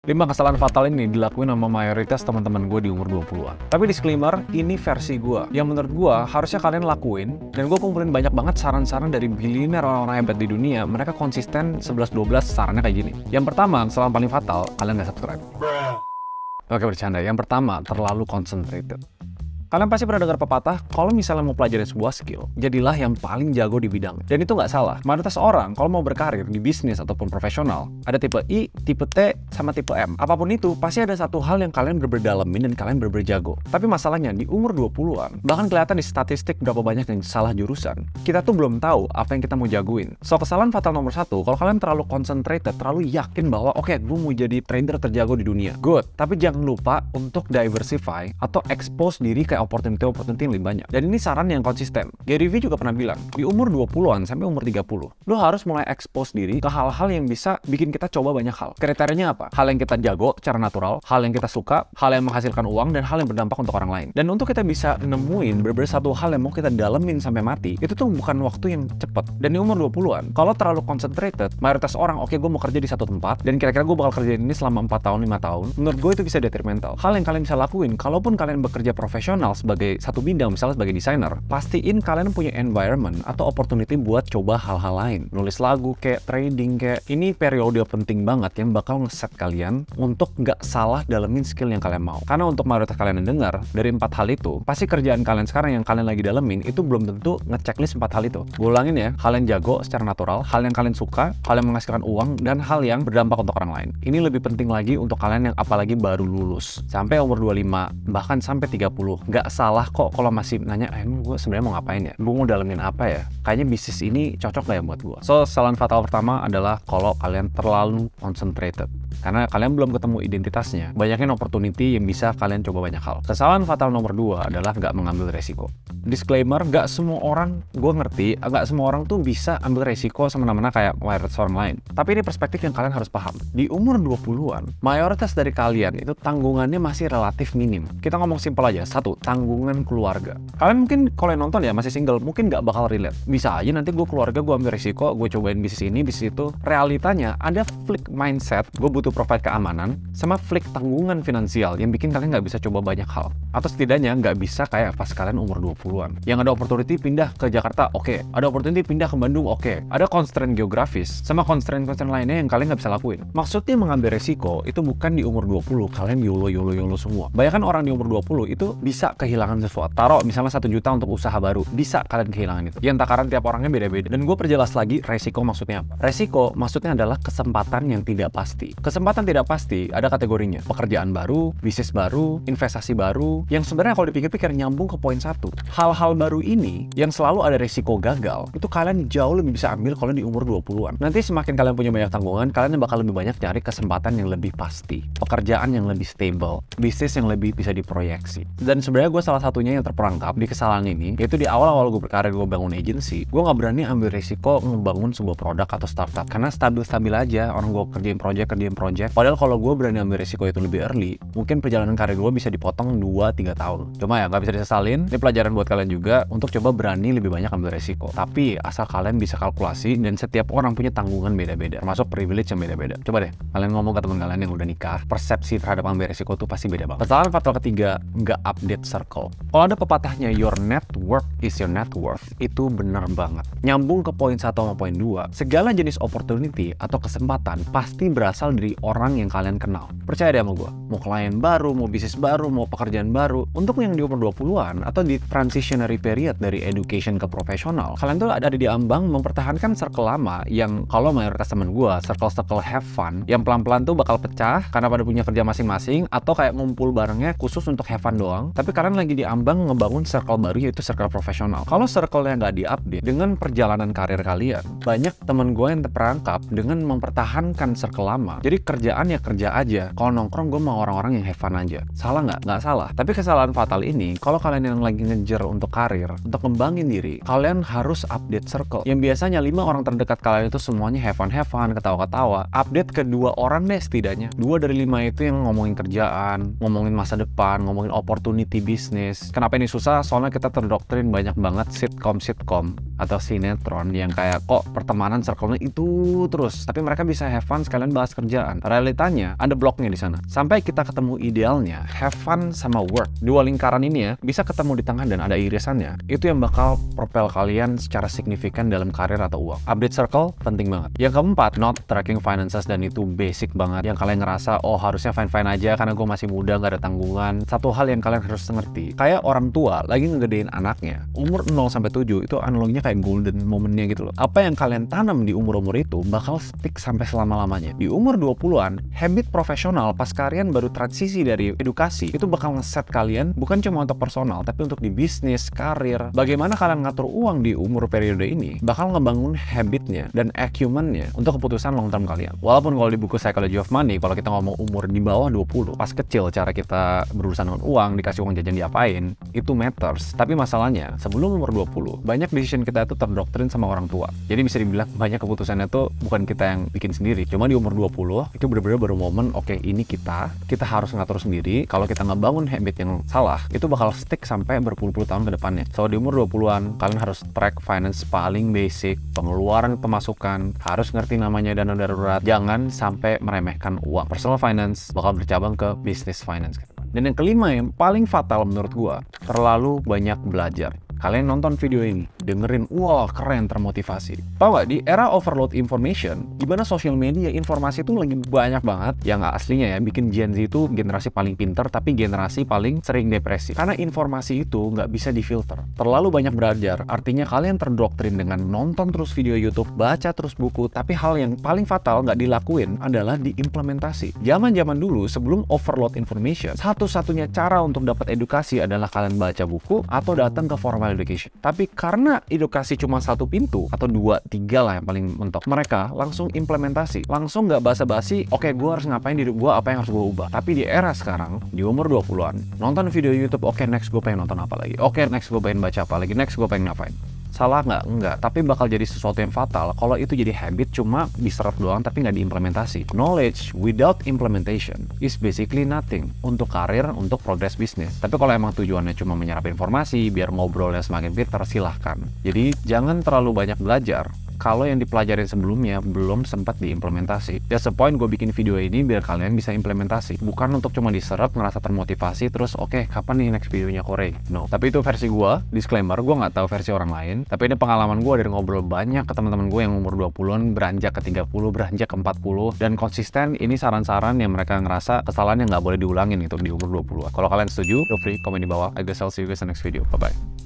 5 kesalahan fatal ini dilakuin sama mayoritas teman-teman gue di umur 20-an. Tapi disclaimer, ini versi gue. Yang menurut gue harusnya kalian lakuin, dan gue kumpulin banyak banget saran-saran dari billionaire orang-orang hebat di dunia. Mereka konsisten 11-12 sarannya kayak gini. Yang pertama, kesalahan paling fatal, kalian gak subscribe. Oke, bercanda. Yang pertama, terlalu concentrated. Kalian pasti pernah dengar pepatah, kalau misalnya mau pelajarin sebuah skill, jadilah yang paling jago di bidangnya. Dan itu nggak salah. Mayoritas orang, kalau mau berkarir di bisnis ataupun profesional, ada tipe I, tipe T, sama tipe M. Apapun itu, pasti ada satu hal yang kalian bener-bener dalemin dan kalian bener-bener jago. Tapi masalahnya, di umur 20-an, bahkan kelihatan di statistik berapa banyak yang salah jurusan, kita tuh belum tahu apa yang kita mau jagoin. So, kesalahan fatal nomor 1, kalau kalian terlalu concentrated, terlalu yakin bahwa, oke, gue mau jadi trader terjago di dunia. Good. Tapi jangan lupa untuk diversify atau expose diri ke opportunity yang lebih banyak. Dan ini saran yang konsisten. Gary Vee juga pernah bilang, di umur 20-an sampai umur 30, lo harus mulai expose diri ke hal-hal yang bisa bikin kita coba banyak hal. Kriterianya apa? Hal yang kita jago secara natural, hal yang kita suka, hal yang menghasilkan uang, dan hal yang berdampak untuk orang lain. Dan untuk kita bisa nemuin beberapa satu hal yang mau kita dalemin sampai mati, itu tuh bukan waktu yang cepat. Dan di umur 20-an, kalau terlalu concentrated, mayoritas orang, oke, gue mau kerja di satu tempat, dan kira-kira gue bakal kerjain ini selama 4 tahun, 5 tahun, menurut gue itu bisa detrimental. Hal yang kalian bisa lakuin, kalaupun kalian bekerja profesional sebagai satu bidang, misalnya sebagai desainer, pastiin kalian punya environment atau opportunity buat coba hal-hal lain. Nulis lagu, kayak trading, kayak ini periode penting banget yang bakal ngeset kalian untuk nggak salah dalemin skill yang kalian mau. Karena untuk mayoritas kalian yang dengar, dari 4 hal itu, pasti kerjaan kalian sekarang yang kalian lagi dalemin, itu belum tentu ngechecklist 4 hal itu. Gue ulangin ya, hal yang jago secara natural, hal yang kalian suka, hal yang menghasilkan uang, dan hal yang berdampak untuk orang lain. Ini lebih penting lagi untuk kalian yang apalagi baru lulus. Sampai umur 25, bahkan sampai 30. Nggak salah kok kalau masih nanya, emang gue sebenarnya mau ngapain ya? Gue mau dalemin apa ya? Kayaknya bisnis ini cocok gak ya buat gue? So, kesalahan fatal pertama adalah kalau kalian terlalu concentrated. Karena kalian belum ketemu identitasnya, banyakin opportunity yang bisa kalian coba banyak hal. Kesalahan fatal nomor 2 adalah nggak mengambil resiko. Disclaimer, nggak semua orang, gue ngerti, nggak semua orang tuh bisa ambil resiko semena-mena kayak mayoritas orang lain. Tapi ini perspektif yang kalian harus paham. Di umur 20-an, mayoritas dari kalian itu tanggungannya masih relatif minim. Kita ngomong simpel aja, 1, tanggungan keluarga. Kalian mungkin kalau yang nonton ya masih single, mungkin nggak bakal relate. Bisa aja nanti gue keluarga, gue ambil resiko, gue cobain bisnis ini, bisnis itu. Realitanya ada flick mindset, gue butuh provide keamanan, sama flick tanggungan finansial yang bikin kalian nggak bisa coba banyak hal. Atau setidaknya nggak bisa kayak pas kalian umur 20-an. Yang ada opportunity pindah ke Jakarta, oke. Ada opportunity pindah ke Bandung, oke. Ada constraint geografis, sama constraint lainnya yang kalian nggak bisa lakuin. Maksudnya mengambil resiko, itu bukan di umur 20, kalian YOLO semua. Bayangkan orang di umur 20 itu bisa kehilangan sesuatu. Taruh misalnya 1 juta untuk usaha baru, bisa kalian kehilangan itu. Yang takaran tiap orangnya beda-beda. Dan gue perjelas lagi, resiko maksudnya apa? Resiko maksudnya adalah kesempatan yang tidak pasti. Kesempatan tidak pasti ada kategorinya. Pekerjaan baru, bisnis baru, investasi baru, yang sebenarnya kalau dipikir-pikir nyambung ke poin 1. Hal-hal baru ini yang selalu ada resiko gagal, itu kalian jauh lebih bisa ambil kalau di umur 20-an. Nanti semakin kalian punya banyak tanggungan, kalian bakal lebih banyak cari kesempatan yang lebih pasti, pekerjaan yang lebih stable, bisnis yang lebih bisa diproyeksi. Dan sebenarnya gue salah satunya yang terperangkap di kesalahan ini, yaitu di awal-awal gue berkarir, gue bangun agency, gue nggak berani ambil resiko ngebangun sebuah produk atau startup karena stabil-stabil aja. Orang gue kerjain project. Padahal kalau gue berani ambil resiko itu lebih early, mungkin perjalanan karir gue bisa dipotong 2-3 tahun. Cuma ya nggak bisa disesalin, ini pelajaran buat kalian juga untuk coba berani lebih banyak ambil resiko. Tapi asal kalian bisa kalkulasi dan setiap orang punya tanggungan beda-beda, termasuk privilege yang beda-beda. Coba deh, kalian ngomong ke teman kalian yang udah nikah, persepsi terhadap ambil resiko tuh pasti beda banget. Kesalahan fatal ketiga, nggak update circle. Kalau ada pepatahnya, your network is your net worth, itu bener banget. Nyambung ke poin 1 sama poin 2, segala jenis opportunity atau kesempatan pasti berasal dari orang yang kalian kenal. Percaya deh sama gue, mau klien baru, mau bisnis baru, mau pekerjaan baru. Untuk yang di umur 20-an atau di transitionary period dari education ke profesional, kalian tuh ada di ambang mempertahankan circle lama yang kalau mayoritas temen gue, circle have fun, yang pelan-pelan tuh bakal pecah karena pada punya kerja masing-masing atau kayak ngumpul barengnya khusus untuk have fun doang. Tapi kalian lagi di ambang ngebangun circle baru, yaitu circle profesional. Kalau circle-nya nggak diupdate dengan perjalanan karir kalian, banyak temen gue yang terperangkap dengan mempertahankan circle lama. Jadi kerjaan ya kerja aja. Kalau nongkrong gue mau orang-orang yang have fun aja. Salah nggak? Nggak salah. Tapi Tapi kesalahan fatal ini, kalau kalian yang lagi ngejar untuk karir, untuk ngembangin diri, kalian harus update circle. Yang biasanya 5 orang terdekat kalian itu semuanya have fun, ketawa-ketawa. Update ke 2 orang deh setidaknya. 2 dari 5 itu yang ngomongin kerjaan, ngomongin masa depan, ngomongin opportunity bisnis. Kenapa ini susah? Soalnya kita terdoktrin banyak banget sitcom atau sinetron yang kayak kok pertemanan circle-nya itu terus. Tapi mereka bisa have fun sekalian bahas kerjaan. Realitanya ada bloknya di sana. Sampai kita ketemu idealnya, have fun sama work. 2 lingkaran ini ya bisa ketemu di tengah dan ada irisannya. Itu yang bakal propel kalian secara signifikan dalam karir atau uang. Update circle penting banget. Yang keempat, not tracking finances, dan itu basic banget. Yang kalian ngerasa oh harusnya fine-fine aja karena gue masih muda gak ada tanggungan. Satu hal yang kalian harus ngerti, kayak orang tua lagi ngegedein anaknya. Umur 0-7 itu analoginya kayak golden momennya gitu loh. Apa yang kalian tanam di umur-umur itu bakal stick sampai selama-lamanya. Di umur 20-an, habit profesional pas kalian baru transisi dari edukasi itu bakal ngeset kalian bukan cuma untuk personal tapi untuk di bisnis, karir. Bagaimana kalian ngatur uang di umur periode ini bakal ngebangun habitnya dan acumennya untuk keputusan long term kalian. Walaupun kalau di buku Psychology of Money, kalau kita ngomong umur di bawah 20, pas kecil cara kita berurusan dengan uang, dikasih uang jajan diapain, itu matters. Tapi masalahnya, sebelum umur 20, banyak decision kita itu terdoktrin sama orang tua. Jadi bisa dibilang banyak keputusannya tuh bukan kita yang bikin sendiri. Cuma di umur 20, itu bener-bener baru momen, oke, ini kita harus ngatur sendiri. Kalau kita ngebangun habit yang salah, itu bakal stick sampai berpuluh-puluh tahun ke depannya. So, di umur 20-an, kalian harus track finance paling basic, pengeluaran, pemasukan, harus ngerti namanya dana darurat, jangan sampai meremehkan uang. Personal finance bakal bercabang ke business finance. Dan yang kelima yang paling fatal menurut gua, terlalu banyak belajar. Kalian nonton video ini, dengerin, wah keren, termotivasi. Tahu nggak, di era overload information, dimana social media informasi itu lagi banyak banget, yang nggak aslinya ya, bikin Gen Z itu generasi paling pinter, tapi generasi paling sering depresi. Karena informasi itu nggak bisa difilter. Terlalu banyak belajar, artinya kalian terdoktrin dengan nonton terus video YouTube, baca terus buku, tapi hal yang paling fatal nggak dilakuin adalah diimplementasi. Zaman-zaman dulu, sebelum overload information, satu-satunya cara untuk dapat edukasi adalah kalian baca buku atau datang ke formal education. Tapi karena edukasi cuma satu pintu atau 2-3 lah yang paling mentok, mereka langsung implementasi, langsung nggak basa-basi. Oke, gue harus ngapain di hidup gue, apa yang harus gue ubah. Tapi di era sekarang, di umur 20-an, nonton video YouTube, oke, next gue pengen nonton apa lagi, oke, next gue pengen baca apa lagi, next gue pengen ngapain. Salah nggak? Enggak. Tapi bakal jadi sesuatu yang fatal kalau itu jadi habit cuma diserap doang tapi nggak diimplementasi. Knowledge without implementation is basically nothing untuk karir, untuk progress bisnis. Tapi kalau emang tujuannya cuma menyerap informasi biar ngobrolnya semakin pintar, silahkan. Jadi jangan terlalu banyak belajar kalau yang dipelajarin sebelumnya belum sempat diimplementasi. That's the point gue bikin video ini biar kalian bisa implementasi. Bukan untuk cuma diserap, ngerasa termotivasi, terus oke, kapan nih next videonya Korey? No. Tapi itu versi gue, disclaimer, gue nggak tahu versi orang lain. Tapi ini pengalaman gue dari ngobrol banyak ke teman-teman gue yang umur 20-an, beranjak ke 30, beranjak ke 40, dan konsisten. Ini saran-saran yang mereka ngerasa kesalahan yang nggak boleh diulangin itu di umur 20-an. Kalau kalian setuju, feel free komen di bawah. I guess I'll see you guys in the next video. Bye-bye.